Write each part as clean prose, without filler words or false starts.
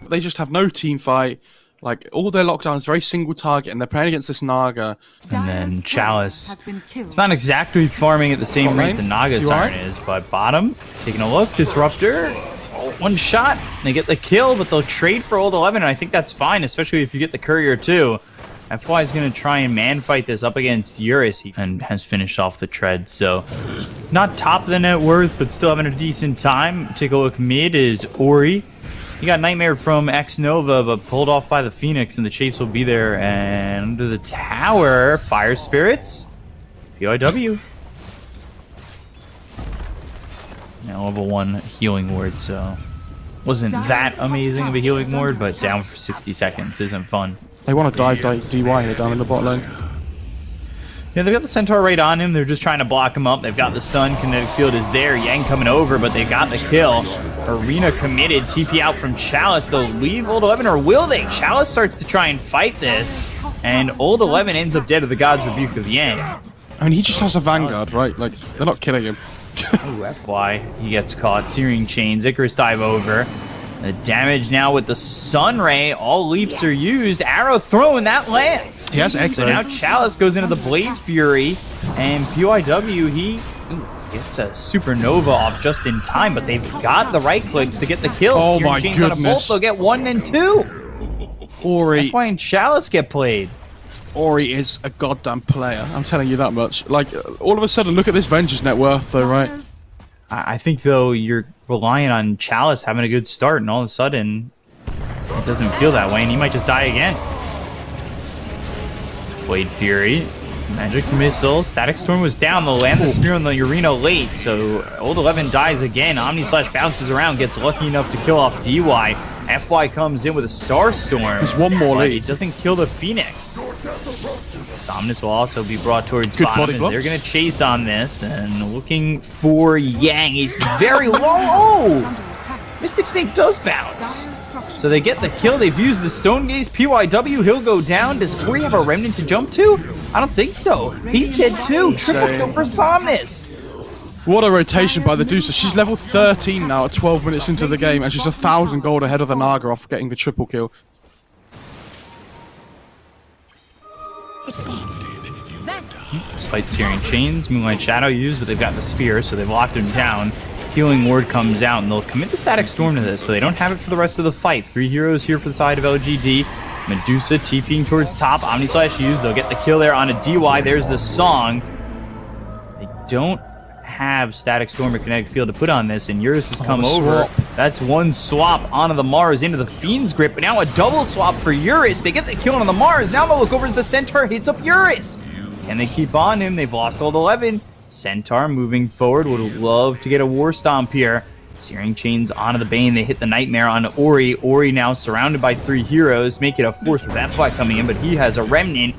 They just have no team fight. Like, all their lockdown is very single target, and they're playing against this Naga. And then Chalice. It's not exactly farming at the same rate the Naga Siren is, but bottom, taking a look, Disruptor, one shot, they get the kill, but they'll trade for Old 11, and I think that's fine, especially if you get the Courier too. FY is going to try and man fight this up against Eurus, and has finished off the tread, so not top of the net worth, but still having a decent time. Take a look mid is Ori. He got Nightmare from X-Nova, but pulled off by the Phoenix, and the chase will be there. And under the tower, Fire Spirits, PIW. Now level 1 healing ward, so wasn't that amazing of a healing ward, but down for 60 seconds isn't fun. They want to dive DY here down in the bot lane. Yeah, they've got the Centaur right on him. They're just trying to block him up. They've got the stun. Kinetic field is there. Yang coming over, but they got the kill. Arena committed. TP out from Chalice. They'll leave Old 11, or will they? Chalice starts to try and fight this, and Old 11 ends up dead to the God's Rebuke of Yang. I mean, he just has a Vanguard, right? Like, they're not killing him. Ooh, FY. He gets caught. Searing Chains. Icarus dive over. The damage now with the Sunray. All leaps are used. Arrow thrown. That lands. He has X. So now Chalice goes into the Blade Fury. And PYW, he gets a Supernova off just in time. But they've got the right clicks to get the kill. Oh Searing my Chains goodness. on a bolt. They'll get 1 and 2. Ori. FY and Chalice get played. Ori is a goddamn player. I'm telling you that much. Like, all of a sudden, look at this Vengeance net worth, though, right? I think, though, you're relying on Chalice having a good start, and all of a sudden, it doesn't feel that way, and he might just die again. Blade Fury, Magic Missile, Static Storm was down. They'll land the Spear on the Arena late, so Old 11 dies again. Omni Slash bounces around, gets lucky enough to kill off DY. FY comes in with a Star Storm. There's one more lead. It doesn't kill the Phoenix. Somnus will also be brought towards Good bottom, and they're going to chase on this, and looking for Yang. He's very low. Oh! Mystic Snake does bounce. So they get the kill. They've used the Stone Gaze. PYW, he'll go down. Does Ori have a Remnant to jump to? I don't think so. He's dead too. Triple kill for Somnus. What a rotation by the Deucer. She's level 13 now at 12 minutes into the game, and she's 1,000 gold ahead of the Naga off getting the triple kill. Despite Searing Chains, Moonlight Shadow used, but they've got the Spear, so they've locked him down. Healing Ward comes out, and they'll commit the Static Storm to this, so they don't have it for the rest of the fight. 3 heroes here for the side of LGD. Medusa TPing towards top. Omni Slash used. They'll get the kill there on a DY. There's the song. They don't have Static Storm or Kinetic Field to put on this, and Eurus has come over. That's one swap onto the Mars into the Fiend's Grip, but now a double swap for Eurus. They get the kill on the Mars. Now they'll look over as the Centaur hits up Eurus. And they keep on him. They've lost Old 11. Centaur moving forward. Would love to get a War Stomp here. Searing Chains onto the Bane. They hit the Nightmare on Ori. Ori now surrounded by 3 heroes. Make it a 4th with FY coming in, but he has a Remnant.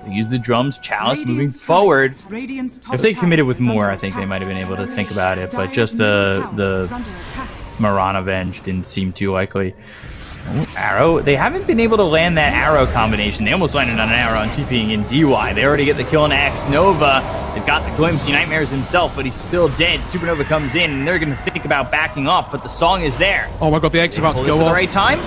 They use the drums. Chalice moving forward. If they committed with more, I think they might have been able to think about it, but just the Mirana Venge didn't seem too likely. Oh, arrow. They haven't been able to land that arrow combination. They almost landed on an arrow on TPing in DY. They already get the kill on X-Nova. They've got the glimpse. He Nightmares himself, but he's still dead. Supernova comes in, and they're going to think about backing off, but the song is there. Oh my god, the egg's about to go off. At the right time?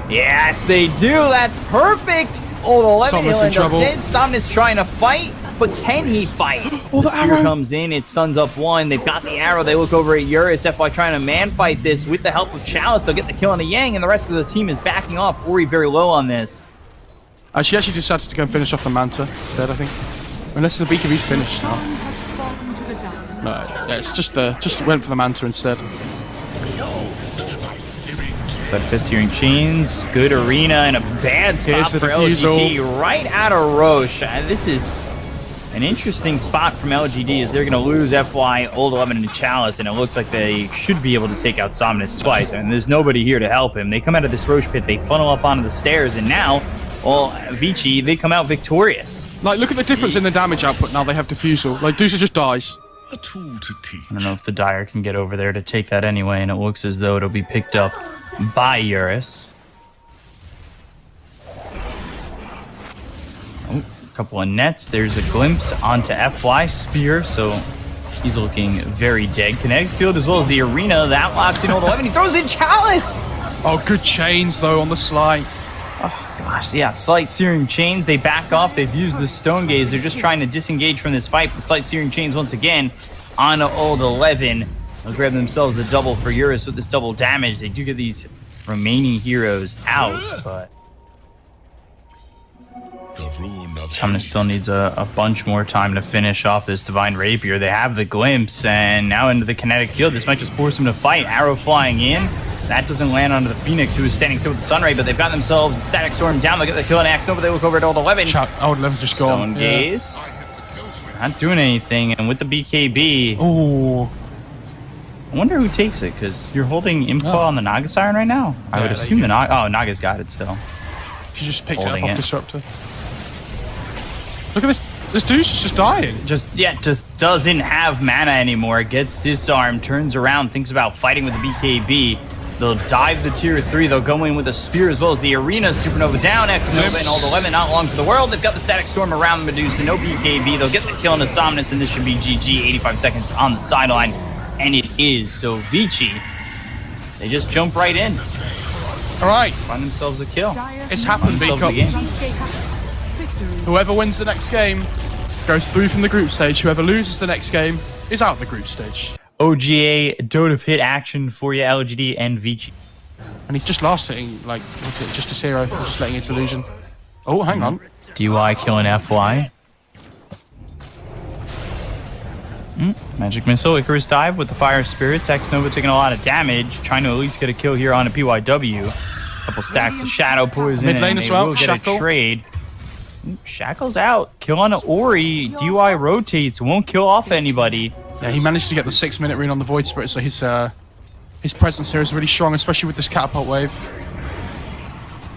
Yes, they do. That's perfect. Old 11 will end up dead. Somnus trying to fight, but can he fight? Oh, the Spear comes in. It stuns up 1. They've got the arrow. They look over at Eurus. FY trying to man fight this with the help of Chalice. They'll get the kill on the Yang, and the rest of the team is backing off. Ori very low on this. She actually decided to go and finish off the Manta instead, I think. Unless the BKB's finished now. No, yeah, it's just went for the Manta instead. Side fist Searing Chains, good arena, and a bad spot for LGD right out of Roche. This is an interesting spot from LGD as they're going to lose FY, Old 11, and Chalice, and it looks like they should be able to take out Somnus twice. I mean, there's nobody here to help him. They come out of this Roche pit, they funnel up onto the stairs, and now, well, VICI, they come out victorious. Like, look at the difference in the damage output now they have Diffusal. Like, Deucer just dies. A tool to teach. I don't know if the Dire can get over there to take that anyway, and it looks as though it'll be picked up by Eurus. Oh, a couple of nets. There's a glimpse onto FY Spear, so he's looking very dead. Kinetic Field as well as the Arena. That locks in Old 11. He throws in Chalice! Oh, good chains though on the slide. Gosh, yeah, slight searing chains. They backed off. They've used the stone gaze. They're just trying to disengage from this fight. The slight searing chains once again on old 11. They'll grab themselves a double for Eurus with this double damage. They do get these remaining heroes out, but Summoner still needs a bunch more time to finish off this Divine Rapier. They have the glimpse, and now into the kinetic field. This might just force him to fight. Arrow flying in. That doesn't land onto the Phoenix, who is standing still with the Sunray, but they've got themselves the Static Storm down. They'll get the kill on Axe Nova. They look over at old 11. Old 11's just gone. Stone Gaze. Not doing anything, and with the BKB. Oh. I wonder who takes it, because you're holding Impa on the Naga Siren right now. I would assume the Naga. Oh, Naga's got it still. She just picked it up off Disruptor. Look at this. This dude's just dying. Just doesn't have mana anymore. Gets disarmed, turns around, thinks about fighting with the BKB. They'll dive the tier 3. They'll go in with a spear as well as the Arena. Supernova down. X Nova and old 11 not long for the world. They've got the Static Storm around the Medusa. No BKB. They'll get the kill on the Somnus, and this should be GG. 85 seconds on the sideline. And it is. So VICI, they just jump right in. All right. Find themselves a kill. It's happened, Beacon. Whoever wins the next game goes through from the group stage. Whoever loses the next game is out of the group stage. OGA Dota Pit action for you, LGD and VICI. And he's just last hitting, like, just a 0, just letting his illusion. Oh, hang on. DY killing FY. Magic Missile, Icarus Dive with the Fire Spirits. X Nova taking a lot of damage, trying to at least get a kill here on a PYW. Couple stacks of Shadow Poison. Mid lane as well. Will get a trade. Shackle's out. Kill on Ori. DY rotates. Won't kill off anybody. Yeah, he managed to get the 6-minute rune on the Void Spirit, so his presence here is really strong, especially with this catapult wave.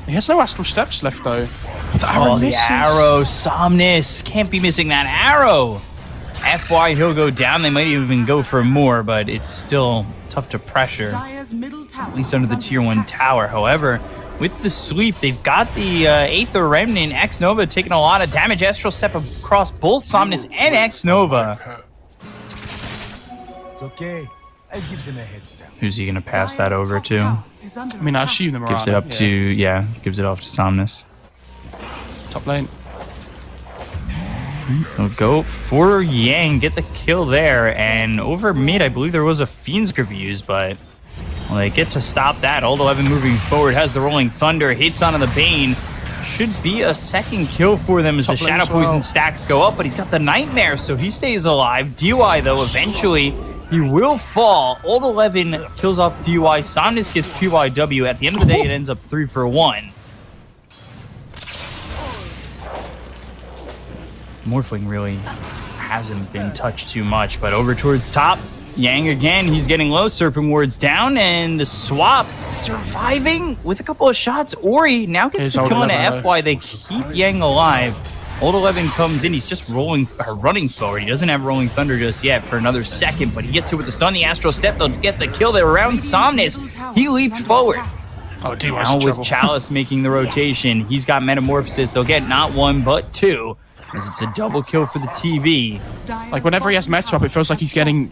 He has no Astral Steps left though. The arrow. Somnus. Can't be missing that arrow. FY, he'll go down. They might even go for more, but it's still tough to pressure. At least under the tier 1 tower. However, with the sweep, they've got the Aether Remnant. X Nova taking a lot of damage. Astral Step across both Somnus and X Nova. Okay, I give them a head start. Who's he gonna pass that over to? I mean, I assume them gives it up to gives it off to Somnus. Top lane. They'll go for Yang, get the kill there, and over mid, I believe there was a Fiend's Grip used, but well, they get to stop that. Old 11 moving forward, has the Rolling Thunder, hits onto the Bane. Should be a second kill for them as the Shadow Poison stacks go up, but he's got the Nightmare, so he stays alive. DY, though, eventually, he will fall. Old 11 kills off DY. Somnus gets PYW. At the end of the day, it ends up 3 for 1. Morphling really hasn't been touched too much, but over towards top, Yang again, he's getting low, Serpent Ward's down, and the swap surviving with a couple of shots. Ori now gets the kill on FY. They keep Yang alive. Old 11 comes in, he's just running forward. He doesn't have Rolling Thunder just yet for another second, but he gets it with the stun, the Astral Step. They'll get the kill there around Somnus. He leaped forward. Oh, dude, now with Chalice making the rotation, he's got Metamorphosis. They'll get not 1, but 2. As it's a double kill for the TV. Like, whenever he has Meta up, it feels like he's getting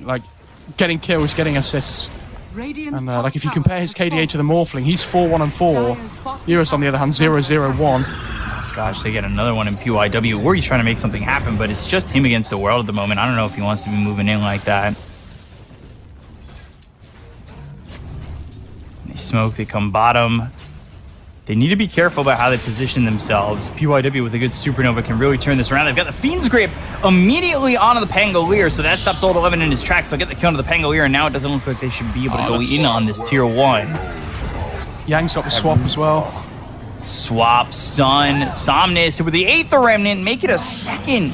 kills, getting assists. And, like, if you compare his KDA to the Morphling, he's 4-1 and 4. Eurus, on the other hand, 0-0-1. Gosh, they get another one in PYW. Or he's trying to make something happen, but it's just him against the world at the moment. I don't know if he wants to be moving in like that. They smoke, they come bottom. They need to be careful about how they position themselves. PYW with a good Supernova can really turn this around. They've got the Fiend's Grip immediately onto the Pangolier, so that stops Old 11 in his tracks. They'll get the kill onto the Pangolier, and now it doesn't look like they should be able to go in on this tier 1. Yang's got the swap as well. Swap, stun, Somnus with the Aether Remnant, make it a second.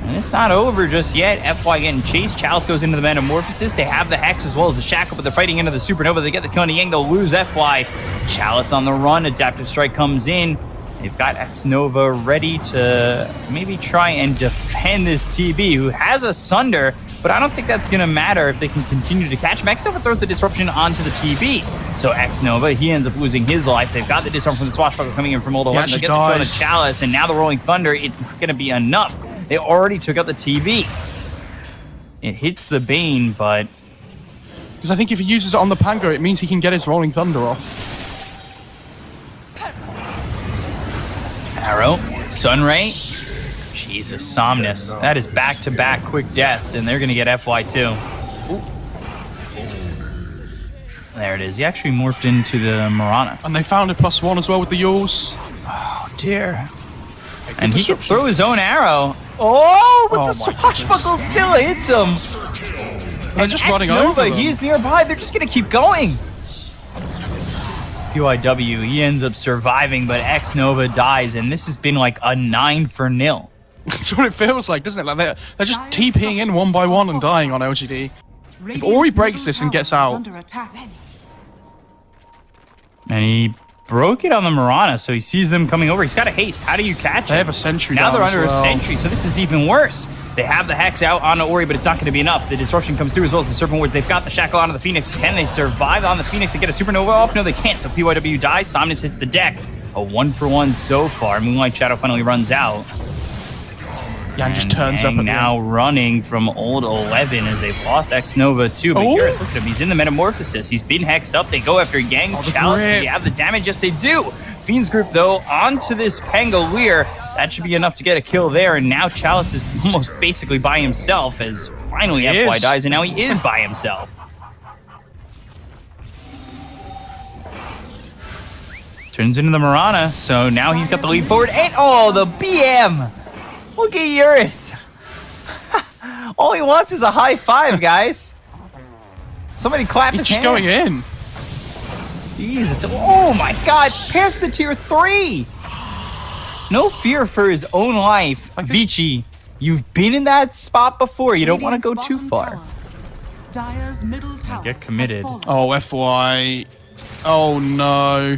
And it's not over just yet. FY getting chased. Chalice goes into the Metamorphosis. They have the Hex as well as the Shackle, but they're fighting into the Supernova. They get the kill on Yang. They'll lose FY. Chalice on the run. Adaptive Strike comes in. They've got X Nova ready to maybe try and defend this TB, who has a Sunder, but I don't think that's going to matter if they can continue to catch him. X Nova throws the disruption onto the TB. So X Nova, he ends up losing his life. They've got the disarm from the Swashbuckler coming in from Old 11. They'll get the kill on the Chalice, and now the Rolling Thunder, it's not going to be enough. They already took out the TB. It hits the Bane, but Because I think if he uses it on the Pango, it means he can get his Rolling Thunder off. Arrow, Sunray. Jesus, Somnus. That is back-to-back quick deaths, and they're going to get FY2. There it is. He actually morphed into the Marana. And they found a +1 as well with the Yules. Oh, dear. And he can throw his own arrow. Oh, but the swashbuckle still hits him. They're just running over them. He's nearby. They're just going to keep going. PYW, he ends up surviving, but X-Nova dies, and this has been like a 9-0. That's what it feels like, doesn't it? Like they're just TPing in one by one and dying on LGD. If Ori breaks this and gets out... And he broke it on the Marana, so he sees them coming over. He's got a haste. How do you catch it? They have a sentry now down they're under as well. a sentry, so this is even worse. They have the Hex out on Ori, but it's not going to be enough. The Disruption comes through as well as the Serpent Wards. They've got the Shackle onto the Phoenix. Can they survive on the Phoenix and get a Supernova off? No, they can't, so PYW dies. Somnus hits the deck. A 1-for-1 so far. Moonlight Shadow finally runs out. Yeah, and just turns up. Now running from old 11 as they've lost X-Nova too. But Eurus, look at him. He's in the Metamorphosis. He's been hexed up. They go after Yang Chalice. Does he have the damage? Yes, they do. Fiends group, though, onto this Pangolier. That should be enough to get a kill there. And now Chalice is almost basically by himself as finally FY dies. And now he is by himself. Turns into the Marana. So now he's got the lead forward. And, oh, the BM. Look at Eurus. All he wants is a high five, guys. Somebody clap his hand. He's just going in. Jesus. Oh my god. Past the tier 3. No fear for his own life. Vici, you've been in that spot before. You don't want to go too far. Dire's middle tower get committed. Oh, FY. Oh no.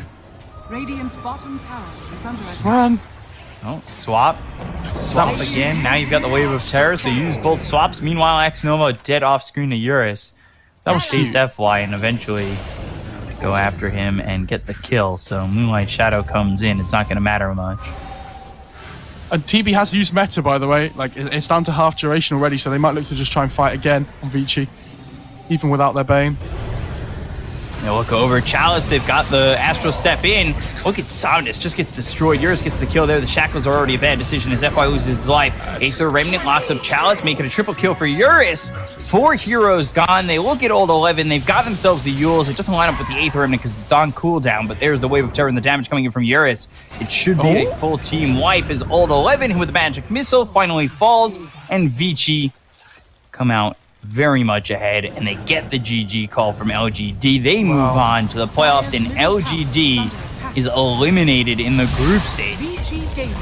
Radiant's bottom tower is under attack. Run. Oh, swap. Swap again. Now you've got the Wave of Terror, so you use both swaps. Meanwhile, X-Nova dead off screen to Eurus. That was chase FY and eventually go after him and get the kill. So Moonlight Shadow comes in. It's not going to matter much. And TB has used meta, by the way. Like, it's down to half duration already, so they might look to just try and fight again on Vici, even without their Bane. They look over Chalice. They've got the Astral Step in. Look at Somnus. Just gets destroyed. Eurus gets the kill there. The Shackles are already a bad decision as FY loses his life. Aether Remnant locks up Chalice, making a triple kill for Eurus. 4 heroes gone. They look at old 11. They've got themselves the Yules. It doesn't line up with the Aether Remnant because it's on cooldown, but there's the Wave of Terror and the damage coming in from Eurus. It should be a full team wipe as old 11 with the Magic Missile finally falls, and Vici come out very much ahead, and they get the GG call from LGD. They move on to the playoffs, and LGD is eliminated in the group stage. VICI Gaming